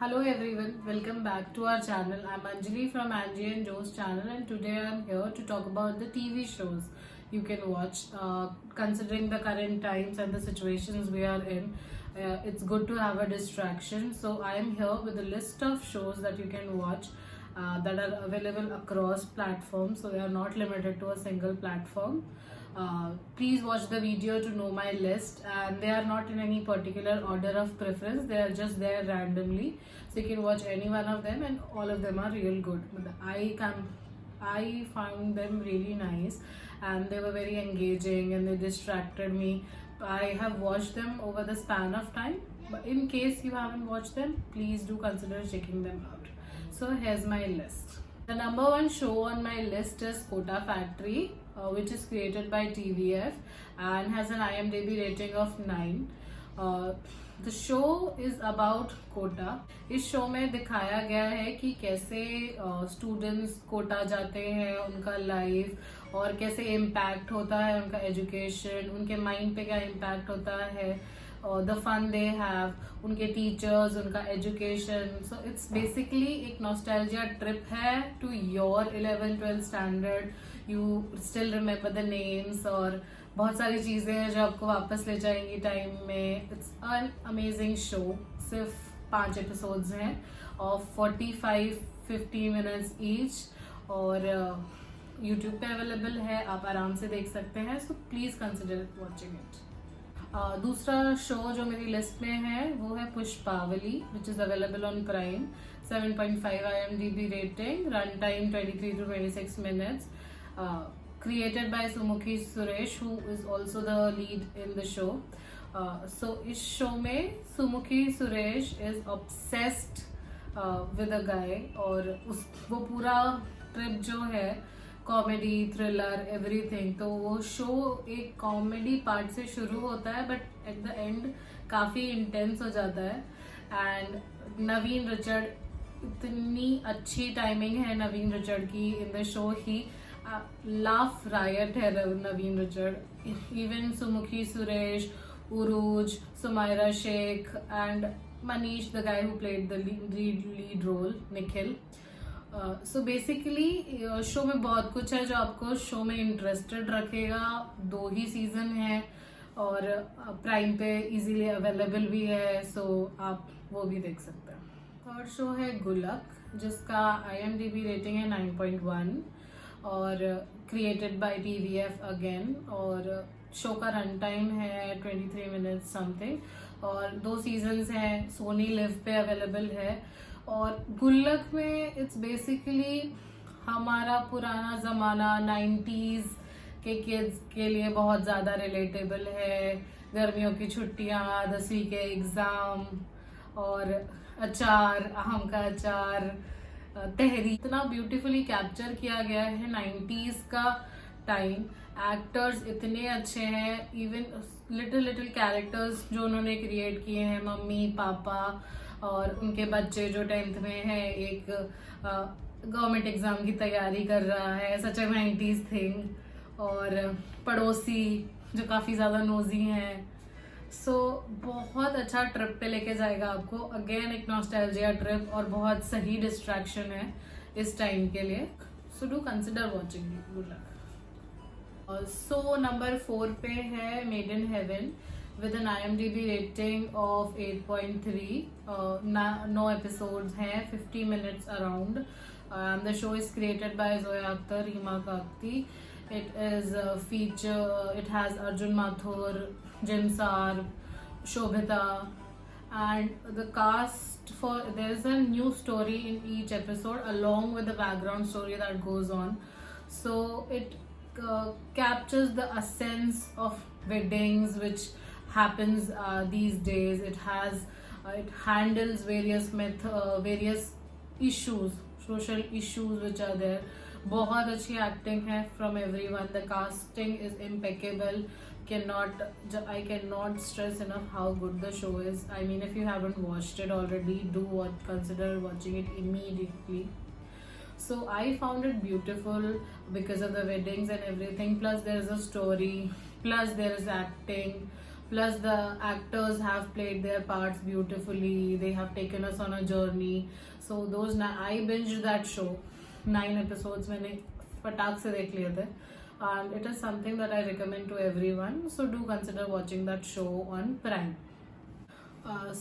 Hello everyone, welcome back to our channel. I'm Anjali from Angie and Joe's channel, and today I'm here to talk about the TV shows you can watch. Considering the current times and the situations we are in, it's good to have a distraction. So I am here with a list of shows that you can watch that are available across platforms. So they are not limited to a single platform. Please watch the video to know my list, and they are not in any particular order of preference. They are just there randomly, so you can watch any one of them, and all of them are real good. I found them really nice, and they were very engaging, and they distracted me. I have watched them over the span of time, but in case you haven't watched them, please do consider checking them out. So here's my list. The number one show on my list is Kota Factory, which is created by TVF and has an IMDb rating of 9. The show is about Kota. इस show में दिखाया गया है कि कैसे students Kota जाते हैं, उनका लाइफ और कैसे इम्पैक्ट होता है उनका एजुकेशन, उनके माइंड पे क्या इम्पैक्ट होता है, द फन दे हैव, उनके टीचर्स, उनका एजुकेशन. सो इट्स बेसिकली एक नॉस्टैल्जिया ट्रिप है to your 11th-12th standard. You still remember the names और बहुत सारी चीज़ें हैं जो आपको वापस ले जाएंगी टाइम में. It's an amazing show. सिर्फ 5 एपिसोड्स हैं और 45-50 मिनट्स ईच, और यूट्यूब पे अवेलेबल है, आप आराम से देख सकते हैं. So please consider watching it. दूसरा शो जो मेरी लिस्ट में है वो है Pushpavali, which is available on prime. 7.5 IMDb rating, run time 23 to 26 minutes. Created by Sumukhi Suresh, who is also the lead in the show. So इस show में सुमुखी Suresh is obsessed with a guy, और वो पूरा trip जो है comedy, thriller, everything. तो वो show एक कॉमेडी पार्ट से शुरू होता है, बट एट द एंड काफ़ी इंटेंस हो जाता है. एंड नवीन रिचर्ड, इतनी अच्छी टाइमिंग है नवीन रिचर्ड की in the show. He laugh riot है Naveen Richard. Even Sumukhi Suresh, Urooj, Sumaira Shaikh and Manish, the guy who played the lead role, Nikhil. So basically show में बहुत कुछ है जो आपको शो में इंटरेस्टेड रखेगा. 2 ही सीजन है और प्राइम पे इजीली अवेलेबल भी है, सो आप वो भी देख सकते हैं. थर्ड शो है गुल्लक, जिसका IMDb रेटिंग है 9.1 और क्रिएटेड बाय TVF अगेन. और शो का रन टाइम है 23 मिनट्स समथिंग, और 2 सीजन्स हैं. सोनी लिव पे अवेलेबल है. और गुल्लक में इट्स बेसिकली हमारा पुराना ज़माना 90s के किड्स के लिए बहुत ज़्यादा रिलेटेबल है. गर्मियों की छुट्टियाँ, 10वीं के एग्ज़ाम और अचार, आम का अचार, तहरी, इतना ब्यूटीफुली कैप्चर किया गया है 90s का टाइम. एक्टर्स इतने अच्छे हैं. इवन लिटिल कैरेक्टर्स जो उन्होंने क्रिएट किए हैं, मम्मी, पापा और उनके बच्चे जो 10th में है, एक गवर्नमेंट एग्जाम की तैयारी कर रहा है, सच ए 90s थिंग. और पड़ोसी जो काफ़ी ज़्यादा नोजी हैं. सो बहुत अच्छा ट्रिप पे लेके जाएगा आपको. अगेन एक नॉस्टैल्जिया ट्रिप और बहुत सही डिस्ट्रैक्शन है इस टाइम के लिए. So do consider watching. Good luck. So number 4 पे है made in heaven with an IMDb rating of 8.3. 9 episodes हैं, 50 minutes around. The show is created by Zoya Akhtar, Hima Kakti. It is it has Arjun Mathur, Jim Sarb, Shobhita, and the cast there is a new story in each episode along with the background story that goes on. So it captures the essence of weddings which happens these days. It handles various issues, social issues which are there. बहुत अच्छी acting है from everyone. The casting is impeccable. I cannot stress enough how good the show is. I mean, if you haven't watched it already, consider watching it immediately. So I found it beautiful because of the weddings and everything. Plus there is a story. Plus there is acting. Plus, the actors have played their parts beautifully. They have taken us on a journey. So I binged that show. 9 episodes मैंने फटाक से देख लिए थे. And it is something that I recommend to everyone. So do consider watching that show on Prime.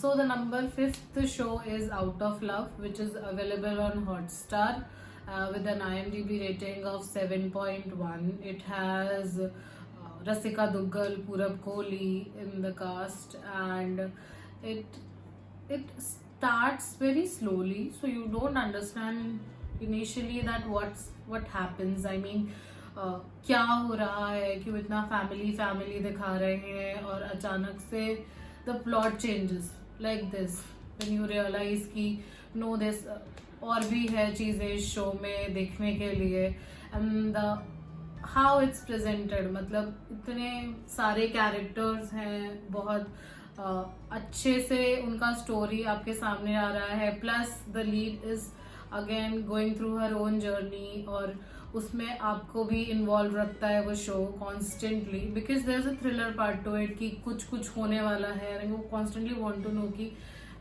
So the number 5th show is Out of Love, which is available on Hotstar with an IMDb rating of 7.1. It has Rasika Duggal, Purab Kohli in the cast, and it starts very slowly, so you don't understand initially that what happens. I mean, क्या हो रहा है, क्यों इतना family दिखा रहे हैं, और अचानक से the plot changes like this when you realize कि no this और भी है चीज़ें इस शो में देखने के लिए. and the how it's presented, मतलब इतने सारे कैरेक्टर्स हैं, बहुत अच्छे से उनका स्टोरी आपके सामने आ रहा है. Plus the lead is again going through her own journey, और उसमें आपको भी इन्वॉल्व रखता है वो show constantly, because there is a thriller part to it कि कुछ होने वाला है, एंड वो कॉन्स्टेंटली वांट टू नो कि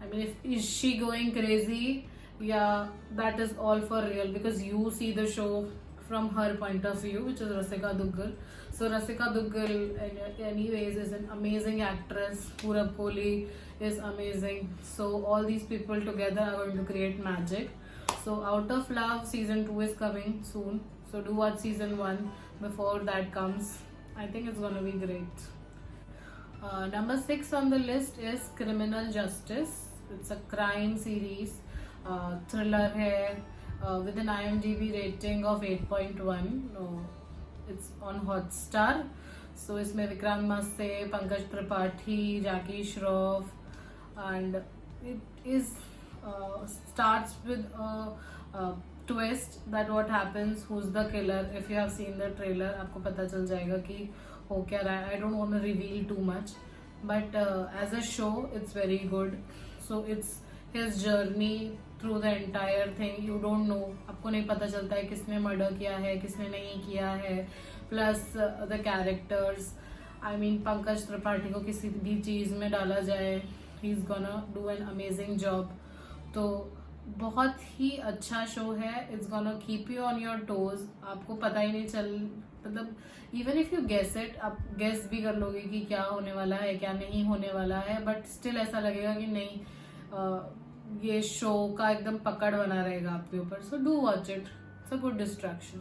I mean is she going crazy या that is all for real, because you see the show from her point of view, which is Rasika Duggal. So Rasika Duggal anyways is an amazing actress. Purab Kohli is amazing. So all these people together are going to create magic. So Out of Love season 2 is coming soon. So do watch season 1 before that comes. I think it's going to be great. Number 6 on the list is Criminal Justice. It's a crime series. Thriller hai. With an IMDb rating of 8.1. It's on Hotstar. So इसमें विक्रांत मस्से, पंकज त्रिपाठी, जैकी Shroff, and it is starts with a twist that what happens, who's the killer. If you have seen the trailer, आपको पता चल जाएगा कि हो क्या रहा है. I don't want to reveal too much, but as a show, it's very good. So it's his journey through the entire thing. You don't know, आपको नहीं पता चलता है किसने मर्डर किया है, किसने नहीं किया है. Plus the characters, I mean Pankaj Tripathi को किसी भी चीज़ में डाला जाए, he is gonna do an amazing job. तो बहुत ही अच्छा शो है. It's gonna keep you on your toes. आपको पता ही नहीं चल, मतलब even if you guess it, आप गेस भी कर लोगे कि क्या होने वाला है, क्या नहीं होने वाला है, बट स्टिल ऐसा लगेगा कि नहीं, ये शो का एकदम पकड़ बना रहेगा आपके ऊपर. So do watch it. It's a good distraction.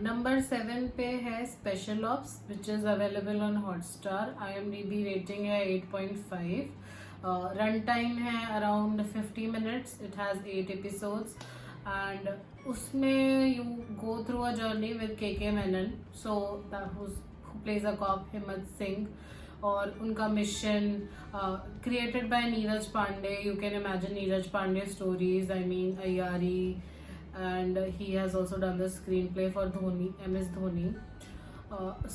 Number 7 पे है special ops, which is available on Hotstar. IMDb rating है 8.5. रन टाइम है around 50 minutes. It has 8 episodes and उसमें you go through a journey with K Menon. So who plays a cop, Himmat Singh, और उनका mission created by Neeraj Pandey. You can imagine Neeraj Pandey stories. I mean Aiyaary, and he has also done the screenplay for Dhoni, MS Dhoni.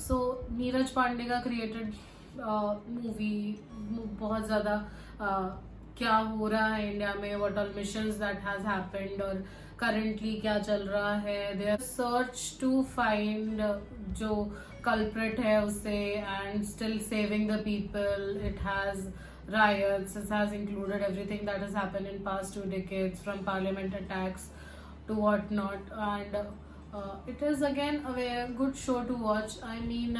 So Neeraj Pandey का created movie, बहुत ज़्यादा क्या हो रहा है India में, what all missions that has happened, और करंटली क्या चल रहा है. They are search to find जो culprit है उसे, and still saving the people. It has riots. It has included everything that has happened in past 2 decades, from parliament attacks to whatnot, and it is again a very good show to watch. I mean,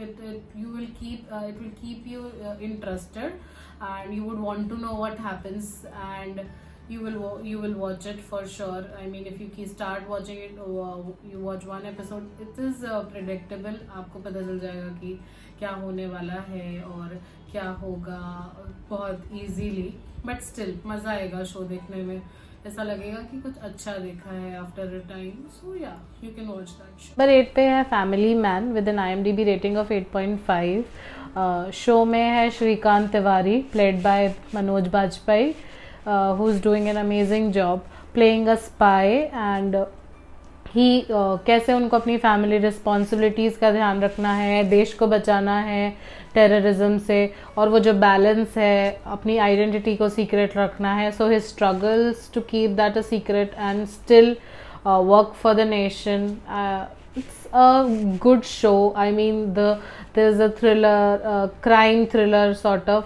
it will keep you interested, and you would want to know what happens, and you will watch it for sure. I mean, if you start watching it, you watch one episode, it is predictable. आपको पता चल जाएगा कि क्या होने वाला है और क्या होगा बहुत easily. But still मज़ा आएगा शो देखने में. ऐसा लगेगा कि कुछ अच्छा देखा है after a time. So yeah you can watch that show. Number 8 पे है family man with an IMDb rating of 8.5. Show में है Shrikant Tiwari, played by Manoj Bajpayee, who's doing an amazing job playing a spy, and he कैसे उनको अपनी family responsibilities का ध्यान रखना है, देश को बचाना है टेररिज्म से, और वो जो बैलेंस है अपनी आइडेंटिटी को सीक्रेट रखना है. So he struggles to keep that a secret and still work for the nation. it's a good show. I mean, there's a thriller, crime thriller sort of.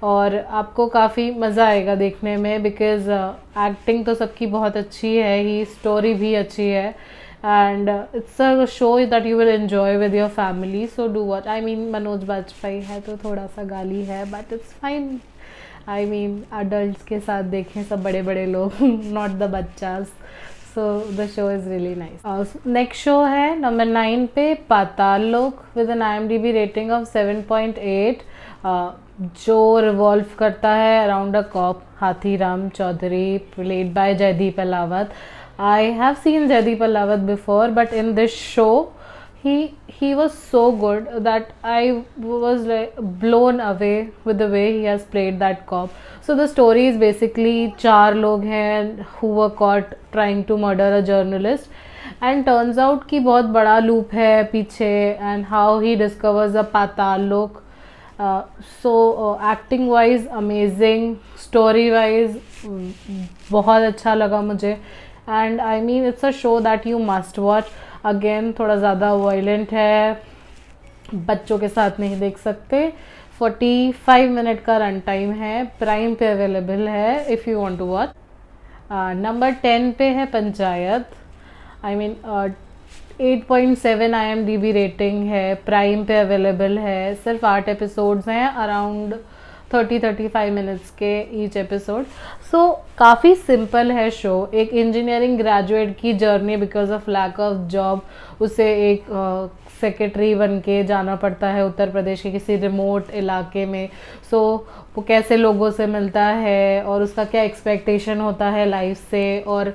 और आपको काफ़ी मज़ा आएगा देखने में, बिकॉज एक्टिंग तो सबकी बहुत अच्छी है ही, स्टोरी भी अच्छी है, and it's a show that you will enjoy with your family. So do watch. I mean, Manoj Bajpayee है तो थोड़ा सा गाली है, but it's fine. I mean, adult के साथ देखें, सब बड़े बड़े लोग, नॉट द बच्चास. So the show is really nice. Next show है नंबर 9 पे, Paatal Lok, with an IMDb rating of 7.8, जो रिवॉल्व करता है around a cop, Hathiram Chaudhary, played by Jaideep Ahlawat. I have seen Jaideep Ahlawat before, but in this show, he was so good that I was like blown away with the way he has played that cop. So the story is basically 4 लोग हैं who were caught trying to murder a journalist, and turns out कि बहुत बड़ा loop है पीछे, and how he discovers a पाताल लोक. So acting wise amazing, story wise बहुत अच्छा लगा मुझे. And I mean, it's a show that you must watch. Again थोड़ा ज़्यादा वायलेंट है, बच्चों के साथ नहीं देख सकते. 45 मिनट का रन टाइम है, प्राइम पे अवेलेबल है if you want to watch. Number 10 पे है Panchayat. I mean 8.7 IMDb rating है, प्राइम पे अवेलेबल है. सिर्फ 8 एपिसोड्स हैं, अराउंड 30-35 मिनट्स के ईच एपिसोड. सो काफ़ी सिंपल है शो. एक इंजीनियरिंग ग्रेजुएट की जर्नी, because of lack of job उसे एक सेक्रेटरी बन के जाना पड़ता है उत्तर प्रदेश के किसी रिमोट इलाके में. सो वो कैसे लोगों से मिलता है, और उसका क्या एक्सपेक्टेशन होता है लाइफ से, और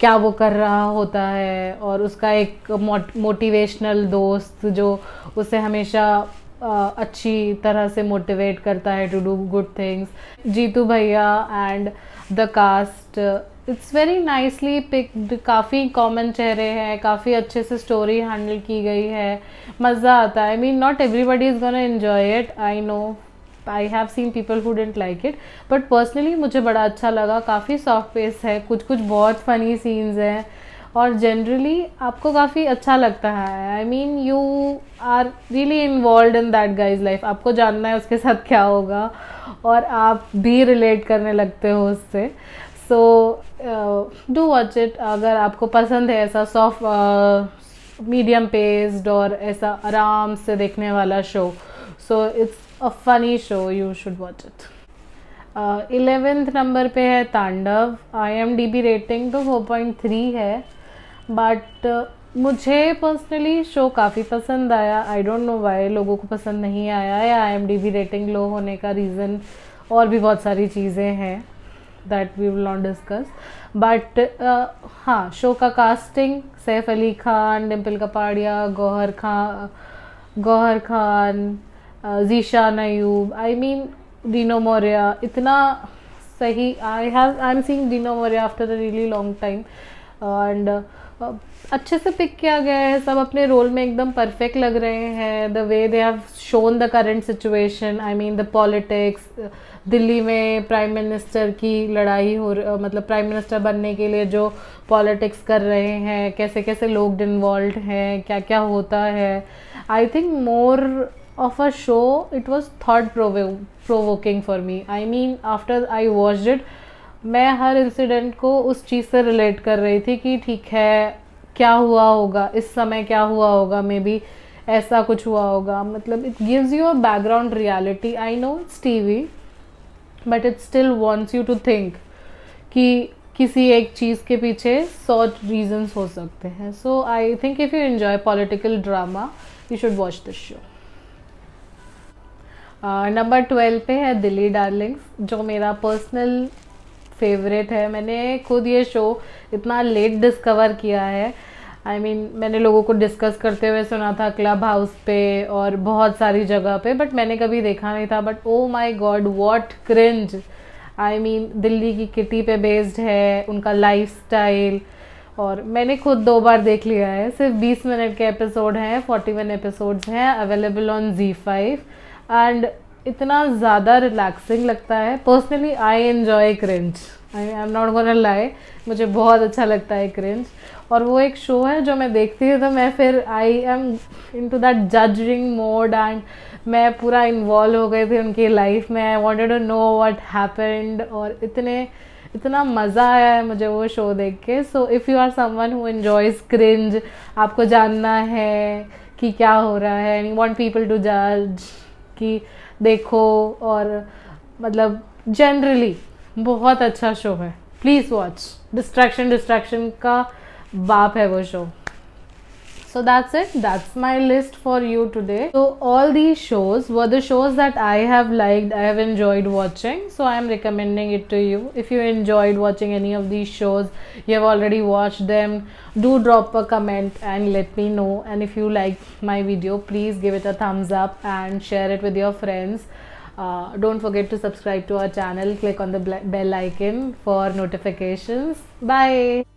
क्या वो कर रहा होता है, और उसका एक मोटिवेशनल दोस्त जो उसे हमेशा अच्छी तरह से मोटिवेट करता है to do good things. Jitu भैया and the cast, it's very nicely picked. काफ़ी कॉमन चेहरे हैं, काफ़ी अच्छे से स्टोरी हैंडल की गई है, मज़ा आता है. I mean, not everybody is gonna enjoy it. I know, I have seen people who didn't like it, but personally मुझे बड़ा अच्छा लगा. काफ़ी सॉफ्ट पेस है, कुछ कुछ बहुत फ़नी सीन्स हैं, और जनरली आपको काफ़ी अच्छा लगता है. I mean, you are really involve in that guy's life. आपको जानना है उसके साथ क्या होगा, और आप भी रिलेट करने लगते हो उससे. सो डू वॉच इट. अगर आपको पसंद है ऐसा सॉफ्ट मीडियम पेस्ड और ऐसा आराम से देखने वाला show, so it's a funny show, you should watch it. 11th number पे है तांडव. IMDb रेटिंग तो 4.3 है, बट मुझे पर्सनली शो काफ़ी पसंद आया. आई डोंट नो वाई लोगों को पसंद नहीं आया, या IMDb रेटिंग लो होने का रीज़न और भी बहुत सारी चीज़ें हैं that we will not discuss. But हाँ, शो का casting, Saif Ali Khan, Dimple Kapadia, Gauhar Khan, Zeeshan Ayyub, I mean Dino Morea, इतना सही. I am seeing Dino Morea after a really long time, and अच्छे से पिक किया गया है. सब अपने रोल में एकदम परफेक्ट लग रहे हैं. The way they have shown the current situation, I mean the politics. Delhi में प्राइम मिनिस्टर की लड़ाई हो, मतलब प्राइम मिनिस्टर बनने के लिए जो पॉलिटिक्स कर रहे हैं, कैसे कैसे लोग इन्वॉल्व हैं, क्या क्या होता है. I think more of a show, it was thought provoking for me. I mean, after I watched it, मैं हर इंसिडेंट को उस चीज़ से रिलेट कर रही थी कि ठीक है, क्या हुआ होगा इस समय, क्या हुआ होगा, मे बी ऐसा कुछ हुआ होगा. मतलब it gives you a background reality. I know it's TV, but it still wants you to think कि किसी एक चीज़ के पीछे 100 रीजन्स हो सकते हैं. So I think if you enjoy political drama, you should watch this show. Number 12 पे है दिल्ली डार्लिंग्स, जो मेरा पर्सनल फेवरेट है. मैंने खुद ये शो इतना लेट डिस्कवर किया है. आई मीन, मैंने लोगों को डिस्कस करते हुए सुना था क्लब हाउस पे और बहुत सारी जगह पे, बट मैंने कभी देखा नहीं था. But oh my God, what cringe. I mean, Delhi की किटी पे बेस्ड है, उनका लाइफस्टाइल, और मैंने खुद 2 बार देख लिया है. सिर्फ 20 मिनट के एपिसोड हैं, 41 एपिसोड्स हैं, अवेलेबल ऑन ZEE5. एंड इतना ज़्यादा रिलैक्सिंग लगता है. Personally I enjoy cringe, I am not gonna lie, मुझे बहुत अच्छा लगता है क्रिंज. और वो एक शो है जो मैं देखती हूँ तो मैं फिर I am into that judging mode and मैं पूरा इन्वॉल्व हो गई थी उनकी लाइफ में. I wanted to know what happened और इतना मज़ा आया है मुझे वो शो देख के. So if you are someone who enjoys cringe, आपको जानना है कि क्या हो रहा है and you want people to जज कि देखो, और मतलब जनरली बहुत अच्छा शो है, प्लीज़ वॉच. डिस्ट्रैक्शन का बाप है वो show. So that's it. That's my list for you today. So all these shows were the shows that I have liked, I have enjoyed watching. So I am recommending it to you. If you enjoyed watching any of these shows, you have already watched them, do drop a comment and let me know. And if you like my video, please give it a thumbs up and share it with your friends. Don't forget to subscribe to our channel. Click on the bell icon for notifications. Bye.